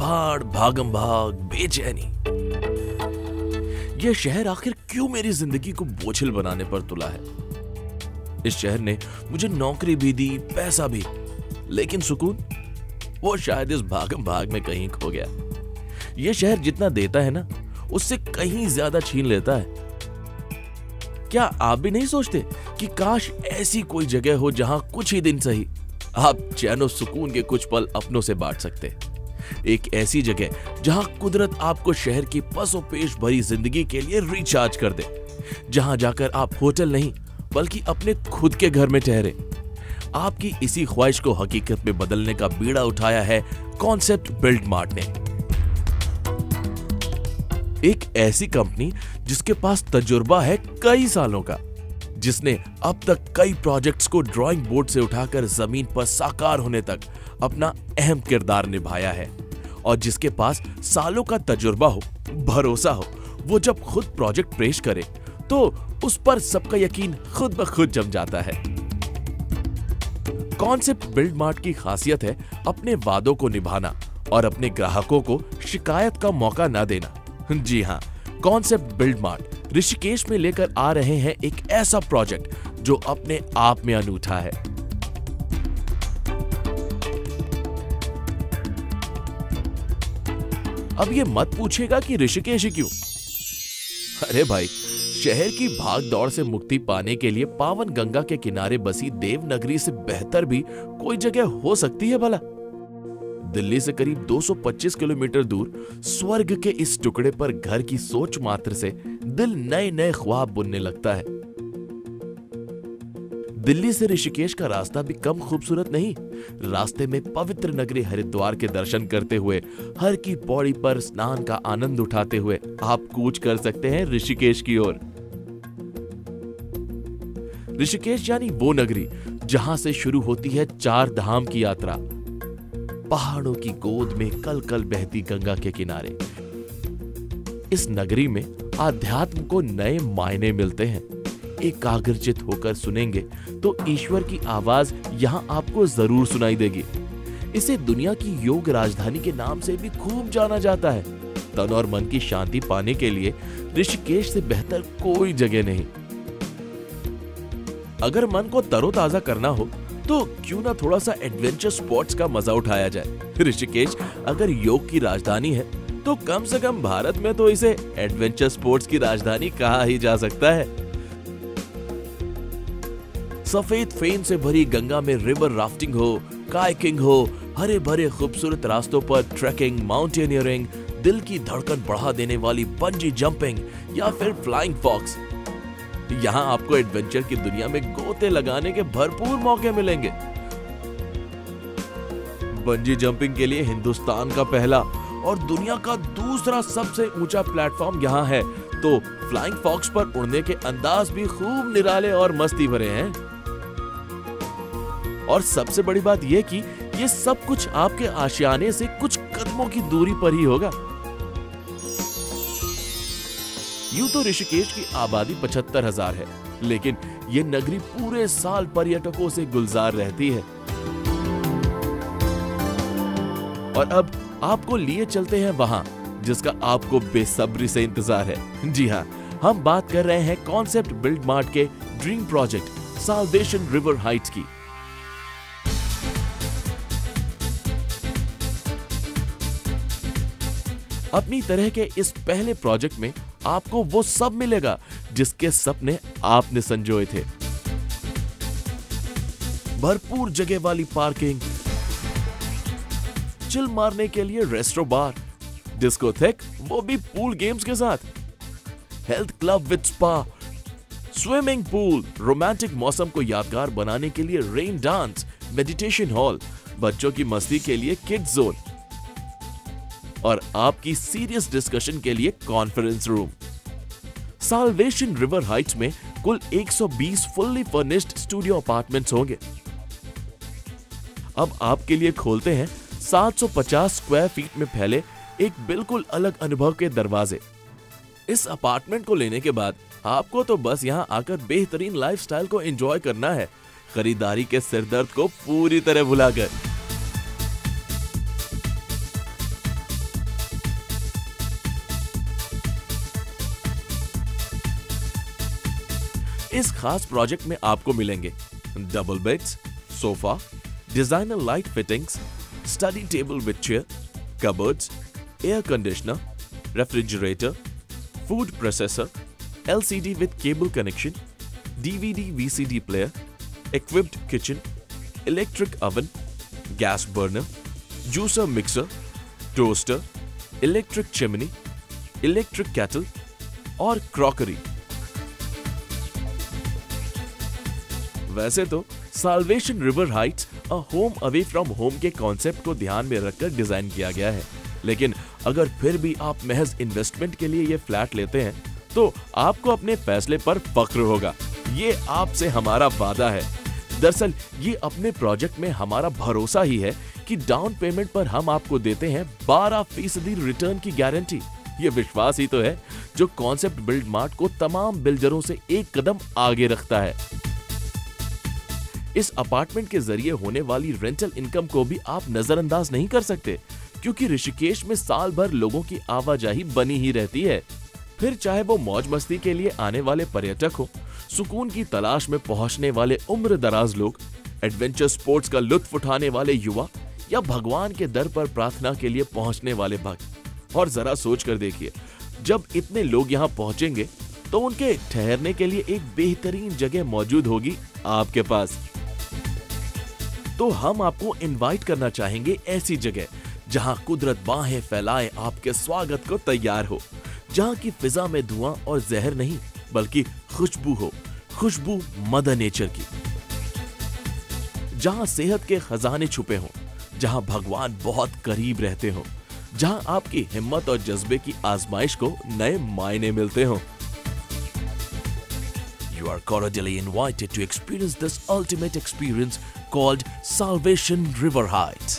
भाड़ भागम भाग, बेचैनी। यह शहर आखिर क्यों मेरी जिंदगी को बोझिल बनाने पर तुला है? इस शहर ने मुझे नौकरी भी दी, पैसा भी, लेकिन सुकून वो शायद इस भागम भाग में कहीं खो गया। यह शहर जितना देता है ना, उससे कहीं ज्यादा छीन लेता है। क्या आप भी नहीं सोचते कि काश ऐसी कोई जगह हो जहां कुछ ही दिन सही आप चैन सुकून के कुछ पल अपनों से बांट सकते? एक ऐसी जगह जहां कुदरत आपको शहर की पसोपेश भरी जिंदगी के लिए रिचार्ज कर दे, जहां जाकर आप होटल नहीं बल्कि अपने खुद के घर में ठहरे। आपकी इसी ख्वाहिश को हकीकत में बदलने का बीड़ा उठाया है कॉन्सेप्ट बिल्ड मार्ट ने। एक ऐसी कंपनी जिसके पास तजुर्बा है कई सालों का, जिसने अब तक कई प्रोजेक्ट्स को ड्राइंग बोर्ड से उठाकर जमीन पर साकार होने तक अपना अहम किरदार निभाया है, और जिसके पास सालों का तजुर्बा हो, भरोसा हो, वो जब खुद प्रोजेक्ट पेश करे तो उस पर सबका यकीन खुद ब खुद जम जाता है। कॉन्सेप्ट बिल्ड मार्ट की खासियत है अपने वादों को निभाना और अपने ग्राहकों को शिकायत का मौका ना देना। जी हाँ, कॉन्सेप्ट बिल्ड मार्ट ऋषिकेश में लेकर आ रहे हैं एक ऐसा प्रोजेक्ट जो अपने आप में अनूठा है। अब ये मत पूछेगा कि ऋषिकेश ही क्यों? अरे भाई, शहर की भाग दौड़ से मुक्ति पाने के लिए पावन गंगा के किनारे बसी देवनगरी से बेहतर भी कोई जगह हो सकती है भला? दिल्ली से करीब 225 किलोमीटर दूर स्वर्ग के इस टुकड़े पर घर की सोच मात्र से दिल नए नए ख्वाब बुनने लगता है। दिल्ली से ऋषिकेश का रास्ता भी कम खूबसूरत नहीं। रास्ते में पवित्र नगरी हरिद्वार के दर्शन करते हुए, हर की पौड़ी पर स्नान का आनंद उठाते हुए आप कूच कर सकते हैं ऋषिकेश की ओर। ऋषिकेश यानी वो नगरी जहां से शुरू होती है 4 धाम की यात्रा। पहाड़ों की गोद में कल कल बहती गंगा के किनारे इस नगरी में आध्यात्म को नए मायने मिलते हैं। एकाग्रचित होकर सुनेंगे तो ईश्वर की आवाज यहां आपको जरूर सुनाई देगी। इसे दुनिया की योग राजधानी के नाम से भी खूब जाना जाता है। तन और मन की शांति पाने के लिए ऋषिकेश से बेहतर कोई जगह नहीं। अगर मन को तरोताजा करना हो तो क्यों ना थोड़ा सा एडवेंचर स्पोर्ट्स का मजा उठाया जाए। ऋषिकेश अगर योग की राजधानी है तो कम से कम भारत में तो इसे एडवेंचर स्पोर्ट्स की राजधानी कहा ही जा सकता है। सफेद फेन से भरी गंगा में रिवर राफ्टिंग हो, कायाकिंग हो, हरे भरे खूबसूरत रास्तों पर ट्रैकिंग, माउंटेनियरिंग, दिल की धड़कन बढ़ा देने वाली बंजी जंपिंग या फिर फ्लाइंग फॉक्स, यहां आपको एडवेंचर की दुनिया में गोते लगाने के भरपूर मौके मिलेंगे। बंजी जंपिंग के लिए हिंदुस्तान का पहला और दुनिया का दूसरा सबसे ऊंचा प्लेटफॉर्म यहां है, तो फ्लाइंग फॉक्स पर उड़ने के अंदाज भी खूब निराले और मस्ती भरे हैं। और सबसे बड़ी बात यह कि ये सब कुछ आपके आशियाने से कुछ कदमों की दूरी पर ही होगा। यूं तो ऋषिकेश की आबादी 75,000 है, लेकिन ये नगरी पूरे साल पर्यटकों से गुलजार रहती है। और अब आपको लिए चलते हैं वहां जिसका आपको बेसब्री से इंतजार है। जी हां, हम बात कर रहे हैं कॉन्सेप्ट बिल्ड मार्ट के dream project salvation river heights की। अपनी तरह के इस पहले प्रोजेक्ट में आपको वो सब मिलेगा जिसके सपने आपने संजोए थे। भरपूर जगह वाली पार्किंग, चिल मारने के लिए रेस्टोरेंट, बार, डिस्कोथेक, वो भी पूल गेम्स के साथ, health club with spa, swimming pool, romantic मौसम को यादगार बनाने के लिए रेन डांस, मेडिटेशन हॉल, बच्चों की मस्ती के लिए किड्स जोन और आपकी सीरियस डिस्कशन के लिए conference room. Salvation river heights में कुल 120 फुल्ली फर्निश्ड स्टूडियो अपार्टमेंट्स होंगे। अब आपके लिए खोलते हैं 750 स्क्वायर फीट में फैले एक बिल्कुल अलग अनुभव के दरवाजे। इस अपार्टमेंट को लेने के बाद आपको तो बस यहां आकर बेहतरीन लाइफस्टाइल को एंजॉय करना है, खरीदारी के सिरदर्द को पूरी तरह भुलाकर। इस खास प्रोजेक्ट में आपको मिलेंगे double beds, sofa, designer light fittings, study table with chair, cupboards, air conditioner, refrigerator, food processor, LCD with cable connection, DVD VCD player, equipped kitchen, electric oven, gas burner, juicer mixer, toaster, electric chimney, electric kettle और crockery. वैसे तो salvation river heights a home away from home के concept को ध्यान में रखकर design किया गया है, लेकिन अगर फिर भी आप महज इन्वेस्टमेंट के लिए ये फ्लैट लेते हैं तो आपको अपने फैसले पर फख्र होगा। ये आपसे हमारा वादा है। दरअसल ये अपने प्रोजेक्ट में हमारा भरोसा ही है कि डाउन पेमेंट पर हम आपको देते हैं 12% रिटर्न की गारंटी। ये विश्वास ही तो है जो कॉन्सेप्ट बिल्ड मार्ट को तमाम बिल्डरों से एक कदम आगे रखता है। इस अपार्टमेंट के जरिए होने वाली रेंटल इनकम को भी आप नजरअंदाज नहीं कर सकते, क्योंकि ऋषिकेश में साल भर लोगों की आवाजाही बनी ही रहती है। फिर चाहे वो मौज मस्ती के लिए आने वाले पर्यटक हो, सुकून की तलाश में पहुंचने वाले उम्र दराज लोग, एडवेंचर स्पोर्ट्स का लुत्फ उठाने वाले युवा या भगवान के दर पर प्रार्थना के लिए पहुंचने वाले भक्त। और जरा सोच कर देखिए, जब इतने लोग यहाँ पहुंचेंगे तो उनके ठहरने के लिए एक बेहतरीन जगह मौजूद होगी आपके पास। तो हम आपको इनवाइट करना चाहेंगे ऐसी जगह जहां कुदरत बाहें फैलाए आपके स्वागत को तैयार हो, जहां की फिजा में धुआं और जहर नहीं बल्कि खुशबू हो, खुशबू मदर नेचर की, जहां सेहत के खजाने छुपे हों, जहां भगवान बहुत करीब रहते हों, जहां आपकी हिम्मत और जज्बे की आजमाइश को नए मायने मिलते हों। You are cordially invited to experience this ultimate experience called Salvation River Heights.